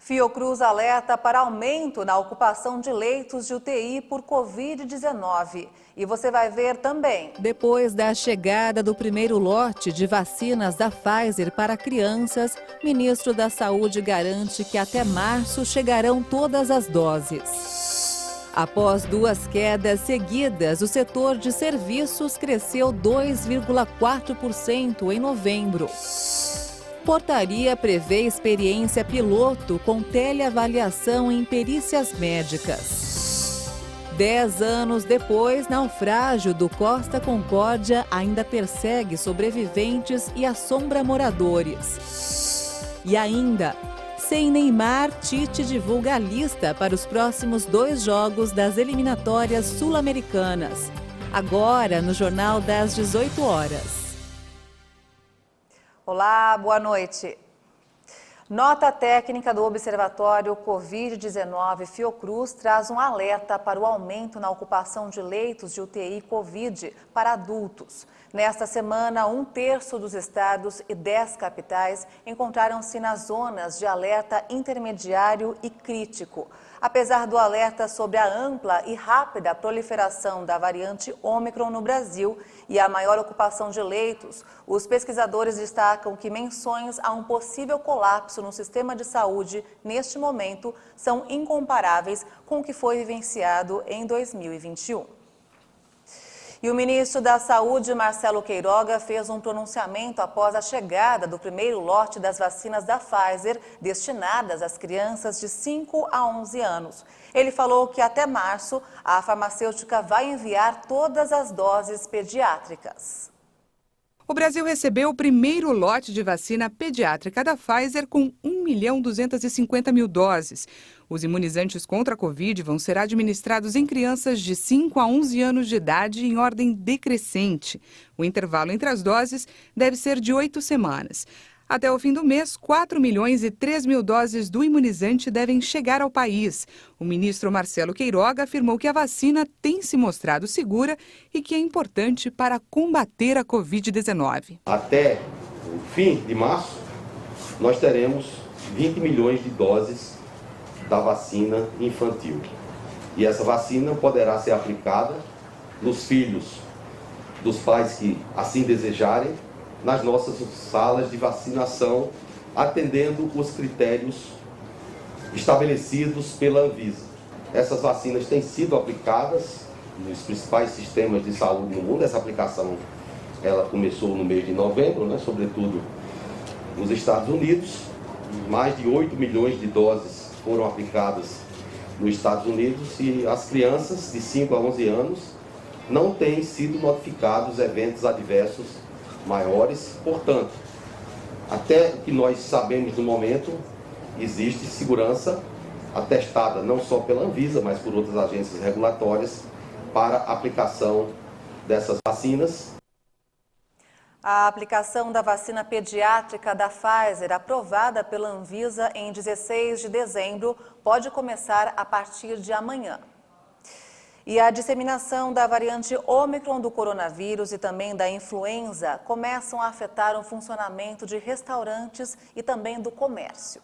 Fiocruz alerta para aumento na ocupação de leitos de UTI por Covid-19. E você vai ver também. Depois da chegada do primeiro lote de vacinas da Pfizer para crianças, o ministro da Saúde garante que até março chegarão todas as doses. Após 2 quedas seguidas, o setor de serviços cresceu 2,4% em novembro. Portaria prevê experiência piloto com teleavaliação em perícias médicas. 10 anos depois, naufrágio do Costa Concórdia ainda persegue sobreviventes e assombra moradores. E ainda, sem Neymar, Tite divulga a lista para os próximos 2 jogos das eliminatórias sul-americanas. Agora, no Jornal das 18 horas. Olá, boa noite. Nota técnica do Observatório Covid-19 Fiocruz traz um alerta para o aumento na ocupação de leitos de UTI Covid para adultos. Nesta semana, 1/3 dos estados e 10 capitais encontraram-se nas zonas de alerta intermediário e crítico. Apesar do alerta sobre a ampla e rápida proliferação da variante Ômicron no Brasil e a maior ocupação de leitos, os pesquisadores destacam que menções a um possível colapso no sistema de saúde neste momento são incomparáveis com o que foi vivenciado em 2021. E o ministro da Saúde, Marcelo Queiroga, fez um pronunciamento após a chegada do primeiro lote das vacinas da Pfizer destinadas às crianças de 5 a 11 anos. Ele falou que até março a farmacêutica vai enviar todas as doses pediátricas. O Brasil recebeu o primeiro lote de vacina pediátrica da Pfizer com 1.250.000 doses. Os imunizantes contra a Covid vão ser administrados em crianças de 5 a 11 anos de idade em ordem decrescente. O intervalo entre as doses deve ser de 8 semanas. Até o fim do mês, 4.003.000 doses do imunizante devem chegar ao país. O ministro Marcelo Queiroga afirmou que a vacina tem se mostrado segura e que é importante para combater a Covid-19. Até o fim de março, nós teremos 20 milhões de doses da vacina infantil. E essa vacina poderá ser aplicada nos filhos dos pais que assim desejarem, nas nossas salas de vacinação, atendendo os critérios estabelecidos pela Anvisa. Essas vacinas têm sido aplicadas nos principais sistemas de saúde no mundo. Essa aplicação ela começou no mês de novembro, sobretudo nos Estados Unidos. Mais de 8 milhões de doses foram aplicadas nos Estados Unidos e as crianças de 5 a 11 anos não têm sido notificados eventos adversos maiores. Portanto, até o que nós sabemos no momento, existe segurança atestada não só pela Anvisa, mas por outras agências regulatórias para a aplicação dessas vacinas. A aplicação da vacina pediátrica da Pfizer, aprovada pela Anvisa em 16 de dezembro, pode começar a partir de amanhã. E a disseminação da variante Ômicron do coronavírus e também da influenza começam a afetar o funcionamento de restaurantes e também do comércio.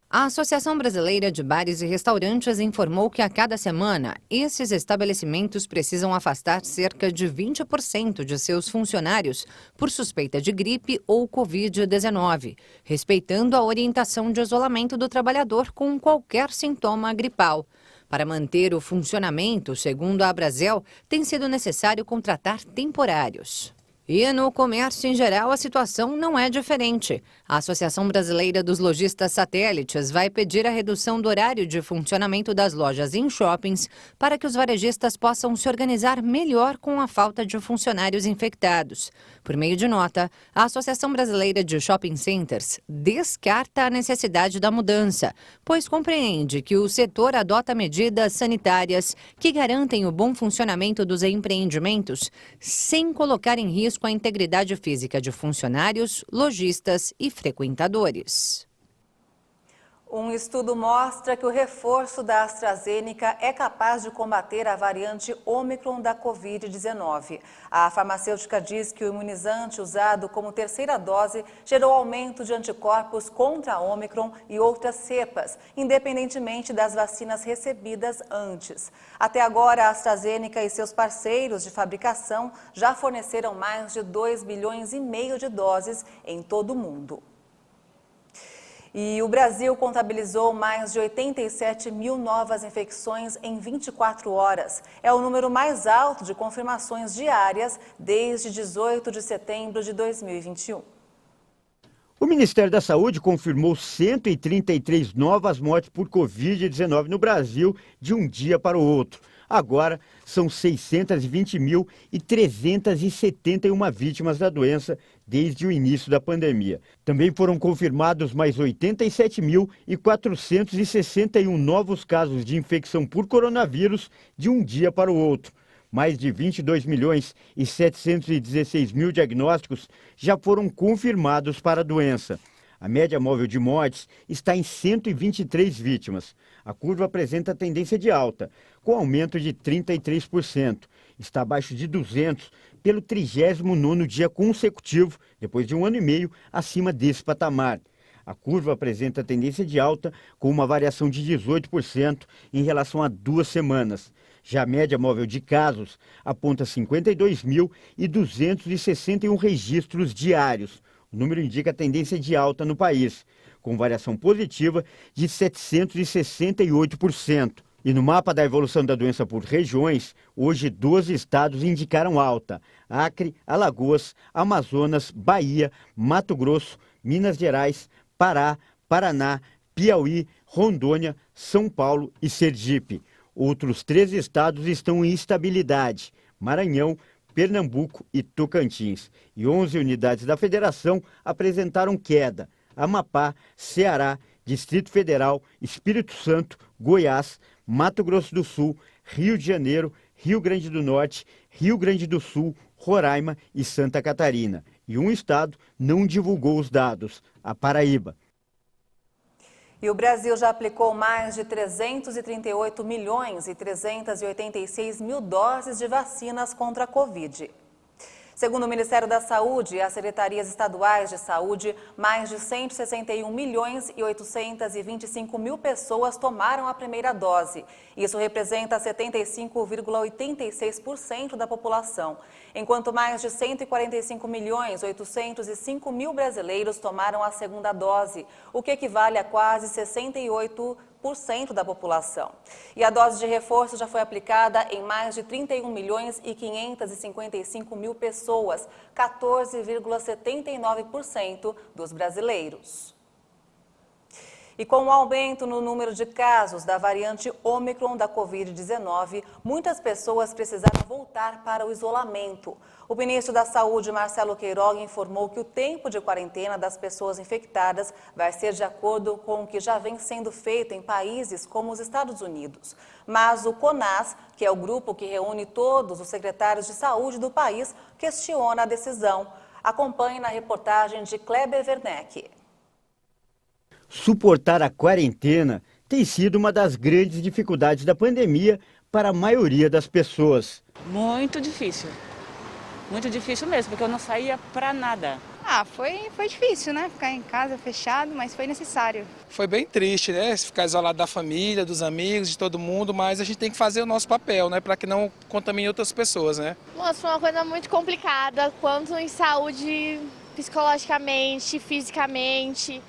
A Associação Brasileira de Bares e Restaurantes informou que a cada semana, esses estabelecimentos precisam afastar cerca de 20% de seus funcionários por suspeita de gripe ou Covid-19, respeitando a orientação de isolamento do trabalhador com qualquer sintoma gripal. Para manter o funcionamento, segundo a Abrazel, tem sido necessário contratar temporários. E no comércio em geral, a situação não é diferente. A Associação Brasileira dos Lojistas Satélites vai pedir a redução do horário de funcionamento das lojas em shoppings para que os varejistas possam se organizar melhor com a falta de funcionários infectados. Por meio de nota, a Associação Brasileira de Shopping Centers descarta a necessidade da mudança, pois compreende que o setor adota medidas sanitárias que garantem o bom funcionamento dos empreendimentos sem colocar em risco com a integridade física de funcionários, lojistas e frequentadores. Um estudo mostra que o reforço da AstraZeneca é capaz de combater a variante Ômicron da Covid-19. A farmacêutica diz que o imunizante usado como terceira dose gerou aumento de anticorpos contra a Ômicron e outras cepas, independentemente das vacinas recebidas antes. Até agora, a AstraZeneca e seus parceiros de fabricação já forneceram mais de 2,5 bilhões de doses em todo o mundo. E o Brasil contabilizou mais de 87 mil novas infecções em 24 horas. É o número mais alto de confirmações diárias desde 18 de setembro de 2021. O Ministério da Saúde confirmou 133 novas mortes por Covid-19 no Brasil de um dia para o outro. Agora, são 620.371 vítimas da doença desde o início da pandemia. Também foram confirmados mais 87.461 novos casos de infecção por coronavírus de um dia para o outro. Mais de 22.716.000 diagnósticos já foram confirmados para a doença. A média móvel de mortes está em 123 vítimas. A curva apresenta tendência de alta, com aumento de 33%. Está abaixo de 200 pelo 39º dia consecutivo, depois de um ano e meio acima desse patamar. A curva apresenta tendência de alta, com uma variação de 18% em relação a 2 semanas. Já a média móvel de casos aponta 52.261 registros diários. O número indica tendência de alta no país, com variação positiva de 768%. E no mapa da evolução da doença por regiões, hoje 12 estados indicaram alta: Acre, Alagoas, Amazonas, Bahia, Mato Grosso, Minas Gerais, Pará, Paraná, Piauí, Rondônia, São Paulo e Sergipe. Outros 13 estados estão em instabilidade: Maranhão, Pernambuco e Tocantins. E 11 unidades da federação apresentaram queda: Amapá, Ceará, Distrito Federal, Espírito Santo, Goiás, Mato Grosso do Sul, Rio de Janeiro, Rio Grande do Norte, Rio Grande do Sul, Roraima e Santa Catarina. E um estado não divulgou os dados: a Paraíba. E o Brasil já aplicou mais de 338.386.000 doses de vacinas contra a Covid. Segundo o Ministério da Saúde e as secretarias estaduais de saúde, mais de 161.825.000 pessoas tomaram a primeira dose. Isso representa 75,86% da população, enquanto mais de 145.805.000 brasileiros tomaram a segunda dose, o que equivale a quase 68% da população. E a dose de reforço já foi aplicada em mais de 31.555.000 pessoas, 14,79% dos brasileiros. E com o aumento no número de casos da variante Ômicron da Covid-19, muitas pessoas precisaram voltar para o isolamento. O ministro da Saúde, Marcelo Queiroga, informou que o tempo de quarentena das pessoas infectadas vai ser de acordo com o que já vem sendo feito em países como os Estados Unidos. Mas o CONAS, que é o grupo que reúne todos os secretários de saúde do país, questiona a decisão. Acompanhe na reportagem de Kleber Werneck. Suportar a quarentena tem sido uma das grandes dificuldades da pandemia para a maioria das pessoas. Muito difícil mesmo, porque eu não saía para nada. Foi difícil, né? Ficar em casa fechado, mas foi necessário. Foi bem triste, né? Ficar isolado da família, dos amigos, de todo mundo, mas a gente tem que fazer o nosso papel, né? Para que não contamine outras pessoas, né? Nossa, foi uma coisa muito complicada, quanto em saúde, psicologicamente, fisicamente.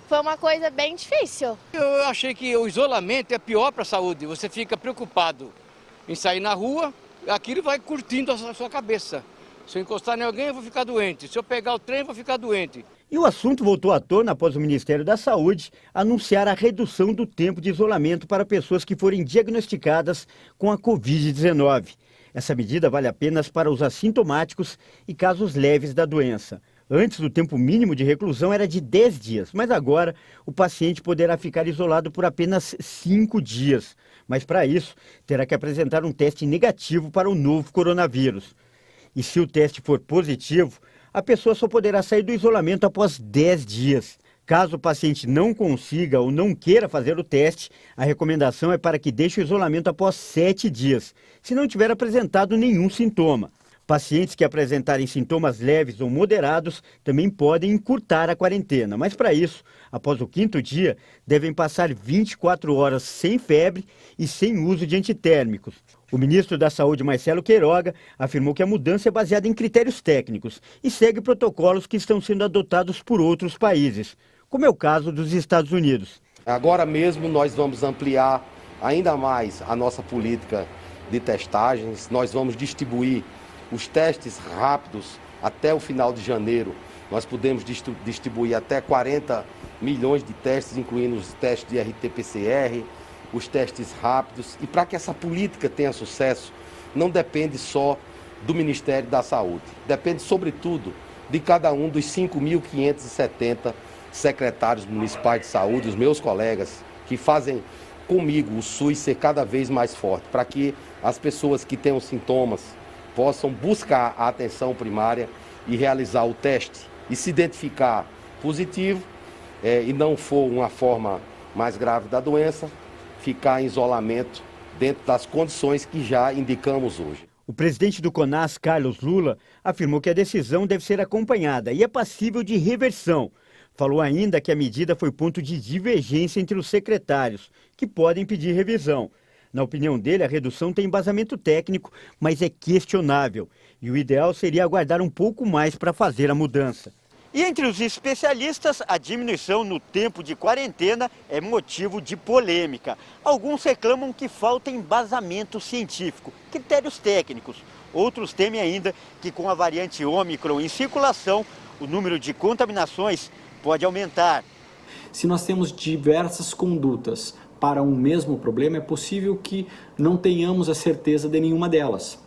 Foi uma coisa bem difícil. Eu achei que o isolamento é pior para a saúde. Você fica preocupado em sair na rua, aquilo vai curtindo a sua cabeça. Se eu encostar em alguém, eu vou ficar doente. Se eu pegar o trem, eu vou ficar doente. E o assunto voltou à tona após o Ministério da Saúde anunciar a redução do tempo de isolamento para pessoas que forem diagnosticadas com a Covid-19. Essa medida vale apenas para os assintomáticos e casos leves da doença. Antes, o tempo mínimo de reclusão era de 10 dias, mas agora o paciente poderá ficar isolado por apenas 5 dias. Mas para isso, terá que apresentar um teste negativo para o novo coronavírus. E se o teste for positivo, a pessoa só poderá sair do isolamento após 10 dias. Caso o paciente não consiga ou não queira fazer o teste, a recomendação é para que deixe o isolamento após 7 dias, se não tiver apresentado nenhum sintoma. Pacientes que apresentarem sintomas leves ou moderados também podem encurtar a quarentena, mas para isso, após o 5º dia, devem passar 24 horas sem febre e sem uso de antitérmicos. O ministro da Saúde, Marcelo Queiroga, afirmou que a mudança é baseada em critérios técnicos e segue protocolos que estão sendo adotados por outros países, como é o caso dos Estados Unidos. Agora mesmo nós vamos ampliar ainda mais a nossa política de testagens, nós vamos distribuir os testes rápidos até o final de janeiro. Nós podemos distribuir até 40 milhões de testes, incluindo os testes de RT-PCR, os testes rápidos. E para que essa política tenha sucesso, não depende só do Ministério da Saúde. Depende, sobretudo, de cada um dos 5.570 secretários municipais de saúde, os meus colegas, que fazem comigo o SUS ser cada vez mais forte, para que as pessoas que tenham sintomas possam buscar a atenção primária e realizar o teste e se identificar positivo e não for uma forma mais grave da doença, ficar em isolamento dentro das condições que já indicamos hoje. O presidente do CONAS, Carlos Lula, afirmou que a decisão deve ser acompanhada e é passível de reversão. Falou ainda que a medida foi ponto de divergência entre os secretários, que podem pedir revisão. Na opinião dele, a redução tem embasamento técnico, mas é questionável. E o ideal seria aguardar um pouco mais para fazer a mudança. E entre os especialistas, a diminuição no tempo de quarentena é motivo de polêmica. Alguns reclamam que falta embasamento científico, critérios técnicos. Outros temem ainda que com a variante Ômicron em circulação, o número de contaminações pode aumentar. Se nós temos diversas condutas para um mesmo problema, é possível que não tenhamos a certeza de nenhuma delas.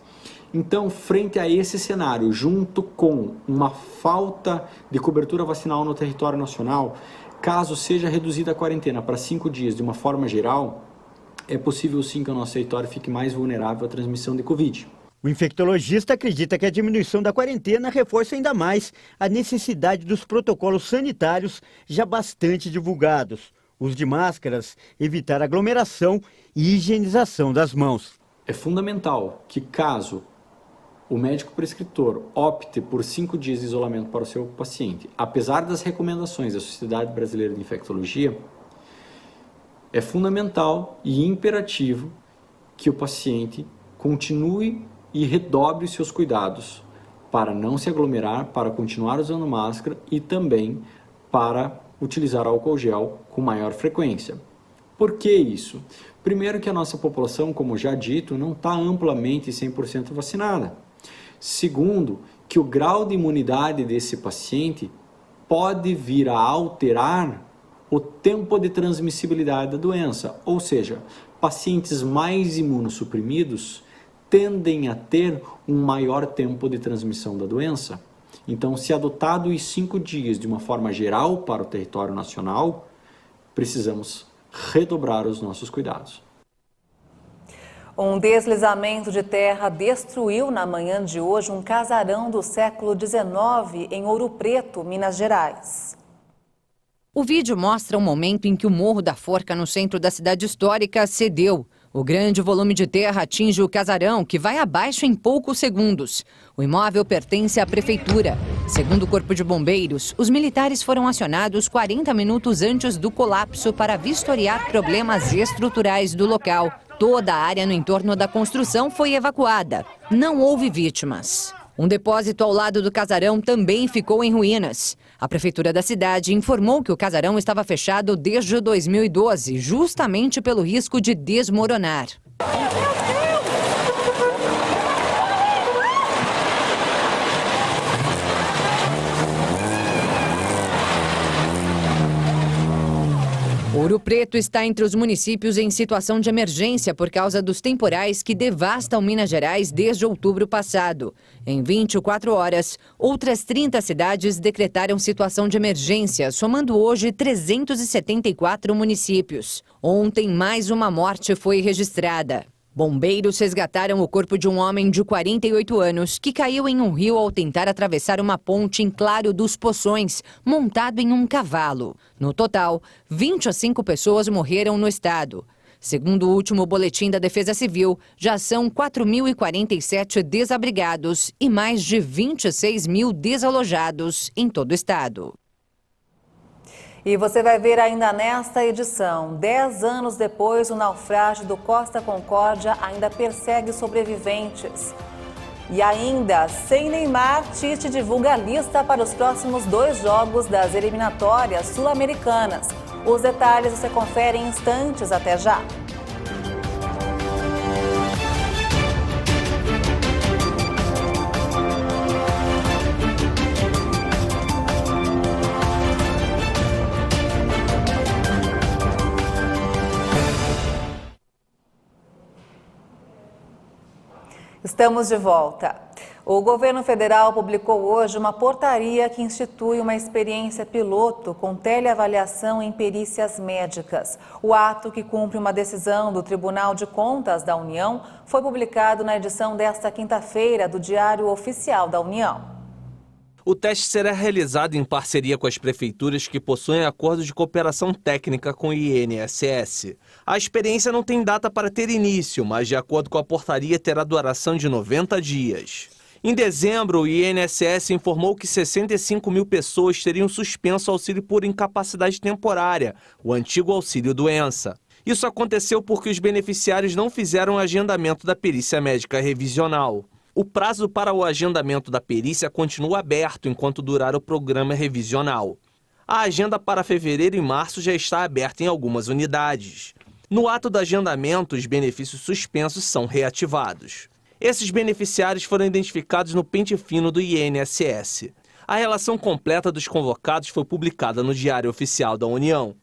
Então, frente a esse cenário, junto com uma falta de cobertura vacinal no território nacional, caso seja reduzida a quarentena para 5 dias de uma forma geral, é possível sim que o nosso território fique mais vulnerável à transmissão de Covid. O infectologista acredita que a diminuição da quarentena reforça ainda mais a necessidade dos protocolos sanitários já bastante divulgados. Uso de máscaras, evitar aglomeração e higienização das mãos. É fundamental que, caso o médico prescritor opte por 5 dias de isolamento para o seu paciente, apesar das recomendações da Sociedade Brasileira de Infectologia, é fundamental e imperativo que o paciente continue e redobre os seus cuidados para não se aglomerar, para continuar usando máscara e também para utilizar álcool gel com maior frequência. Por que isso? Primeiro que a nossa população, como já dito, não está amplamente 100% vacinada. Segundo, que o grau de imunidade desse paciente pode vir a alterar o tempo de transmissibilidade da doença. Ou seja, pacientes mais imunossuprimidos tendem a ter um maior tempo de transmissão da doença. Então, se adotado os 5 dias de uma forma geral para o território nacional, precisamos redobrar os nossos cuidados. Um deslizamento de terra destruiu na manhã de hoje um casarão do século XIX em Ouro Preto, Minas Gerais. O vídeo mostra o momento em que o Morro da Forca, no centro da cidade histórica, cedeu. O grande volume de terra atinge o casarão, que vai abaixo em poucos segundos. O imóvel pertence à prefeitura. Segundo o Corpo de Bombeiros, os militares foram acionados 40 minutos antes do colapso para vistoriar problemas estruturais do local. Toda a área no entorno da construção foi evacuada. Não houve vítimas. Um depósito ao lado do casarão também ficou em ruínas. A prefeitura da cidade informou que o casarão estava fechado desde 2012, justamente pelo risco de desmoronar. Ouro Preto está entre os municípios em situação de emergência por causa dos temporais que devastam Minas Gerais desde outubro passado. Em 24 horas, outras 30 cidades decretaram situação de emergência, somando hoje 374 municípios. Ontem, mais uma morte foi registrada. Bombeiros resgataram o corpo de um homem de 48 anos que caiu em um rio ao tentar atravessar uma ponte em Claro dos Poções, montado em um cavalo. No total, 25 pessoas morreram no estado. Segundo o último boletim da Defesa Civil, já são 4.047 desabrigados e mais de 26 mil desalojados em todo o estado. E você vai ver ainda nesta edição, 10 anos depois, o naufrágio do Costa Concórdia ainda persegue sobreviventes. E ainda, sem Neymar, Tite divulga a lista para os próximos 2 jogos das eliminatórias sul-americanas. Os detalhes você confere em instantes, até já. Estamos de volta. O governo federal publicou hoje uma portaria que institui uma experiência piloto com teleavaliação em perícias médicas. O ato, que cumpre uma decisão do Tribunal de Contas da União, foi publicado na edição desta quinta-feira do Diário Oficial da União. O teste será realizado em parceria com as prefeituras que possuem acordo de cooperação técnica com o INSS. A experiência não tem data para ter início, mas de acordo com a portaria terá duração de 90 dias. Em dezembro, o INSS informou que 65 mil pessoas teriam suspenso o auxílio por incapacidade temporária, o antigo auxílio-doença. Isso aconteceu porque os beneficiários não fizeram o agendamento da perícia médica revisional. O prazo para o agendamento da perícia continua aberto enquanto durar o programa revisional. A agenda para fevereiro e março já está aberta em algumas unidades. No ato do agendamento, os benefícios suspensos são reativados. Esses beneficiários foram identificados no pente fino do INSS. A relação completa dos convocados foi publicada no Diário Oficial da União.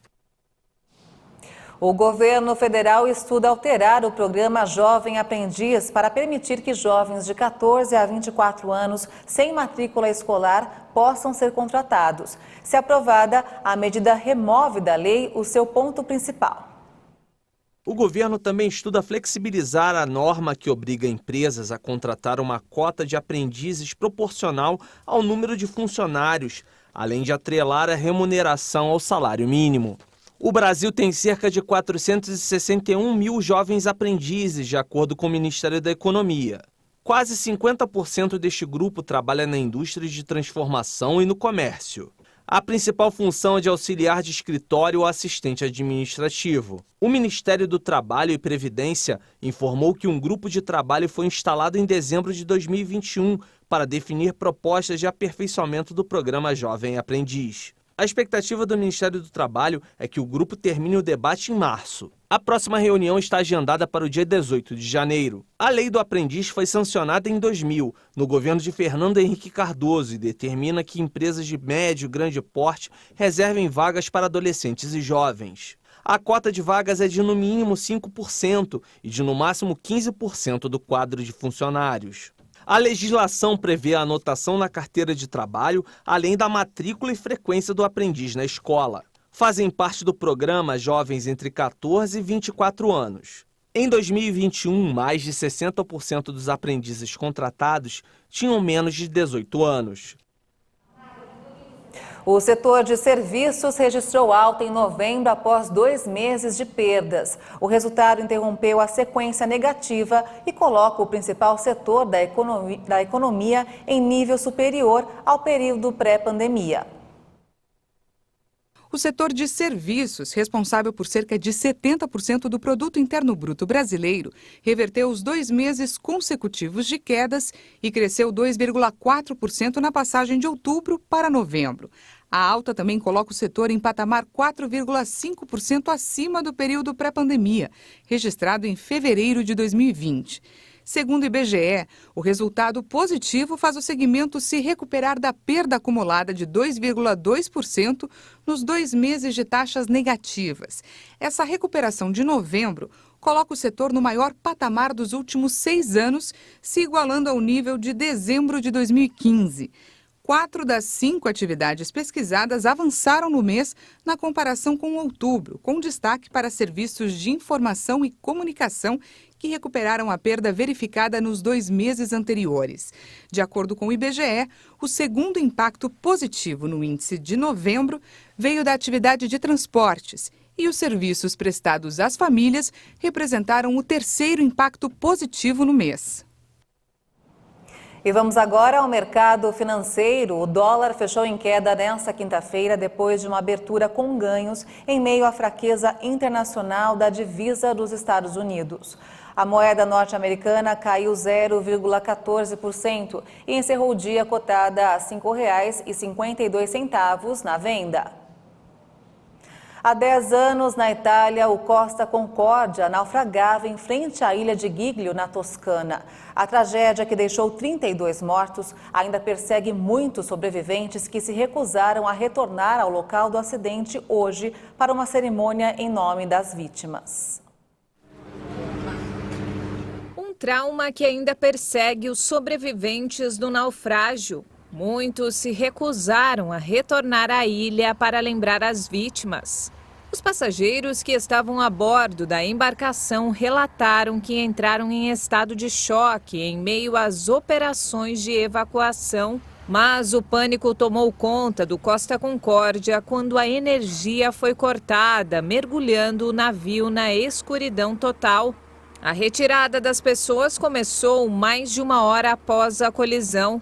O governo federal estuda alterar o programa Jovem Aprendiz para permitir que jovens de 14 a 24 anos sem matrícula escolar possam ser contratados. Se aprovada, a medida remove da lei o seu ponto principal. O governo também estuda flexibilizar a norma que obriga empresas a contratar uma cota de aprendizes proporcional ao número de funcionários, além de atrelar a remuneração ao salário mínimo. O Brasil tem cerca de 461 mil jovens aprendizes, de acordo com o Ministério da Economia. Quase 50% deste grupo trabalha na indústria de transformação e no comércio. A principal função é de auxiliar de escritório ou assistente administrativo. O Ministério do Trabalho e Previdência informou que um grupo de trabalho foi instalado em dezembro de 2021 para definir propostas de aperfeiçoamento do programa Jovem Aprendiz. A expectativa do Ministério do Trabalho é que o grupo termine o debate em março. A próxima reunião está agendada para o dia 18 de janeiro. A Lei do Aprendiz foi sancionada em 2000, no governo de Fernando Henrique Cardoso, e determina que empresas de médio e grande porte reservem vagas para adolescentes e jovens. A cota de vagas é de no mínimo 5% e de no máximo 15% do quadro de funcionários. A legislação prevê a anotação na carteira de trabalho, além da matrícula e frequência do aprendiz na escola. Fazem parte do programa jovens entre 14 e 24 anos. Em 2021, mais de 60% dos aprendizes contratados tinham menos de 18 anos. O setor de serviços registrou alta em novembro após 2 meses de perdas. O resultado interrompeu a sequência negativa e coloca o principal setor da economia em nível superior ao período pré-pandemia. O setor de serviços, responsável por cerca de 70% do Produto Interno Bruto brasileiro, reverteu os 2 meses consecutivos de quedas e cresceu 2,4% na passagem de outubro para novembro. A alta também coloca o setor em patamar 4,5% acima do período pré-pandemia, registrado em fevereiro de 2020. Segundo o IBGE, o resultado positivo faz o segmento se recuperar da perda acumulada de 2,2% nos 2 meses de taxas negativas. Essa recuperação de novembro coloca o setor no maior patamar dos últimos 6 anos, se igualando ao nível de dezembro de 2015. 4 das 5 atividades pesquisadas avançaram no mês na comparação com outubro, com destaque para serviços de informação e comunicação que recuperaram a perda verificada nos 2 meses anteriores. De acordo com o IBGE, o segundo impacto positivo no índice de novembro veio da atividade de transportes e os serviços prestados às famílias representaram o terceiro impacto positivo no mês. E vamos agora ao mercado financeiro. O dólar fechou em queda nesta quinta-feira depois de uma abertura com ganhos em meio à fraqueza internacional da divisa dos Estados Unidos. A moeda norte-americana caiu 0,14% e encerrou o dia cotada a R$ 5,52 na venda. Há 10 anos, na Itália, o Costa Concórdia naufragava em frente à ilha de Giglio, na Toscana. A tragédia, que deixou 32 mortos, ainda persegue muitos sobreviventes que se recusaram a retornar ao local do acidente hoje para uma cerimônia em nome das vítimas. Um trauma que ainda persegue os sobreviventes do naufrágio. Muitos se recusaram a retornar à ilha para lembrar as vítimas. Os passageiros que estavam a bordo da embarcação relataram que entraram em estado de choque em meio às operações de evacuação. Mas o pânico tomou conta do Costa Concórdia quando a energia foi cortada, mergulhando o navio na escuridão total. A retirada das pessoas começou mais de 1 hora após a colisão,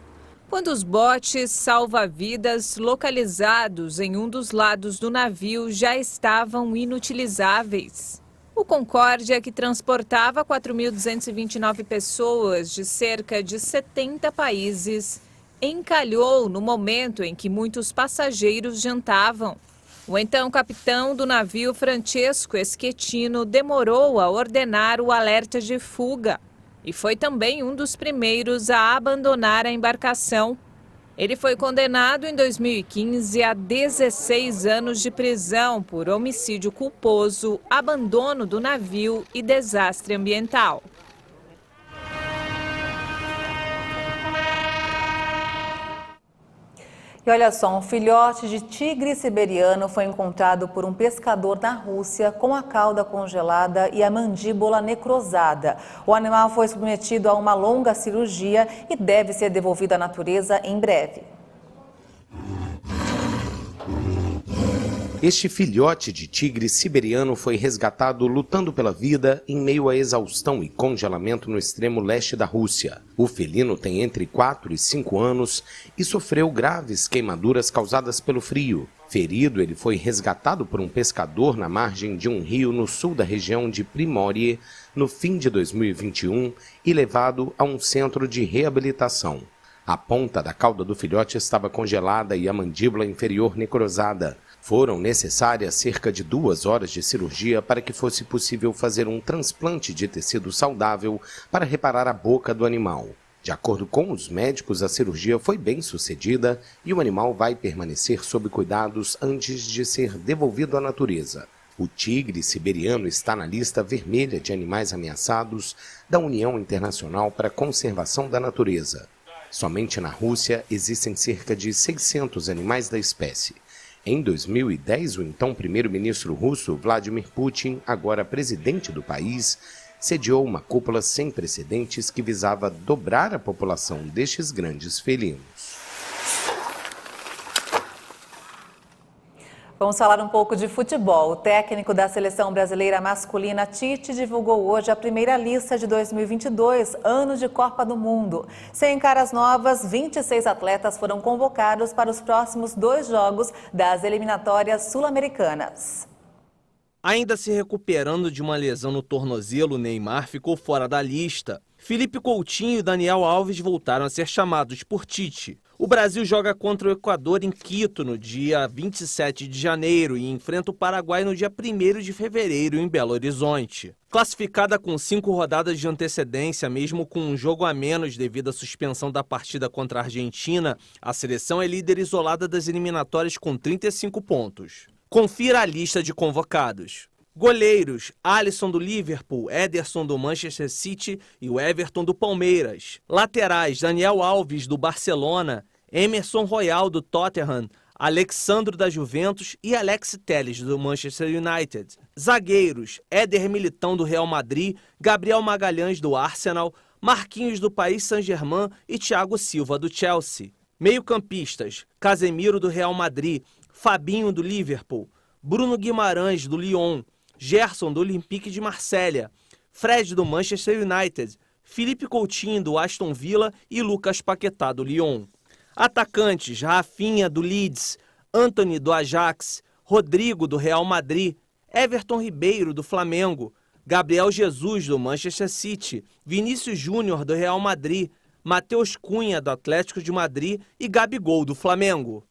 quando os botes salva-vidas localizados em um dos lados do navio já estavam inutilizáveis. O Concórdia, que transportava 4.229 pessoas de cerca de 70 países, encalhou no momento em que muitos passageiros jantavam. O então capitão do navio, Francesco Schettino, demorou a ordenar o alerta de fuga e foi também um dos primeiros a abandonar a embarcação. Ele foi condenado em 2015 a 16 anos de prisão por homicídio culposo, abandono do navio e desastre ambiental. E olha só, um filhote de tigre siberiano foi encontrado por um pescador na Rússia com a cauda congelada e a mandíbula necrosada. O animal foi submetido a uma longa cirurgia e deve ser devolvido à natureza em breve. Este filhote de tigre siberiano foi resgatado lutando pela vida em meio à exaustão e congelamento no extremo leste da Rússia. O felino tem entre 4 e 5 anos e sofreu graves queimaduras causadas pelo frio. Ferido, ele foi resgatado por um pescador na margem de um rio no sul da região de Primorye no fim de 2021 e levado a um centro de reabilitação. A ponta da cauda do filhote estava congelada e a mandíbula inferior necrosada. Foram necessárias cerca de 2 horas de cirurgia para que fosse possível fazer um transplante de tecido saudável para reparar a boca do animal. De acordo com os médicos, a cirurgia foi bem sucedida e o animal vai permanecer sob cuidados antes de ser devolvido à natureza. O tigre siberiano está na lista vermelha de animais ameaçados da União Internacional para a Conservação da Natureza. Somente na Rússia existem cerca de 600 animais da espécie. Em 2010, o então primeiro-ministro russo Vladimir Putin, agora presidente do país, sediou uma cúpula sem precedentes que visava dobrar a população destes grandes felinos. Vamos falar um pouco de futebol. O técnico da seleção brasileira masculina, Tite, divulgou hoje a primeira lista de 2022, ano de Copa do Mundo. Sem caras novas, 26 atletas foram convocados para os próximos 2 jogos das eliminatórias sul-americanas. Ainda se recuperando de uma lesão no tornozelo, Neymar ficou fora da lista. Felipe Coutinho e Daniel Alves voltaram a ser chamados por Tite. O Brasil joga contra o Equador em Quito no dia 27 de janeiro e enfrenta o Paraguai no dia 1º de fevereiro em Belo Horizonte. Classificada com 5 rodadas de antecedência, mesmo com um jogo a menos devido à suspensão da partida contra a Argentina, a seleção é líder isolada das eliminatórias com 35 pontos. Confira a lista de convocados. Goleiros: Alisson do Liverpool, Ederson do Manchester City e o Everton do Palmeiras. Laterais: Daniel Alves do Barcelona, Emerson Royal, do Tottenham, Alexandro, da Juventus e Alex Telles, do Manchester United. Zagueiros: Éder Militão, do Real Madrid, Gabriel Magalhães, do Arsenal, Marquinhos, do Paris Saint-Germain e Thiago Silva, do Chelsea. Meio-campistas: Casemiro, do Real Madrid, Fabinho, do Liverpool, Bruno Guimarães, do Lyon, Gerson, do Olympique de Marselha, Fred, do Manchester United, Felipe Coutinho, do Aston Villa e Lucas Paquetá, do Lyon. Atacantes: Rafinha, do Leeds, Antony, do Ajax, Rodrigo, do Real Madrid, Everton Ribeiro, do Flamengo, Gabriel Jesus, do Manchester City, Vinícius Júnior, do Real Madrid, Matheus Cunha, do Atlético de Madrid e Gabigol, do Flamengo.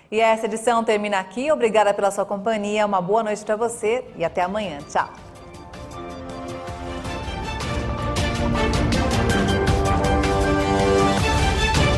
E essa edição termina aqui. Obrigada pela sua companhia, uma boa noite para você e até amanhã. Tchau.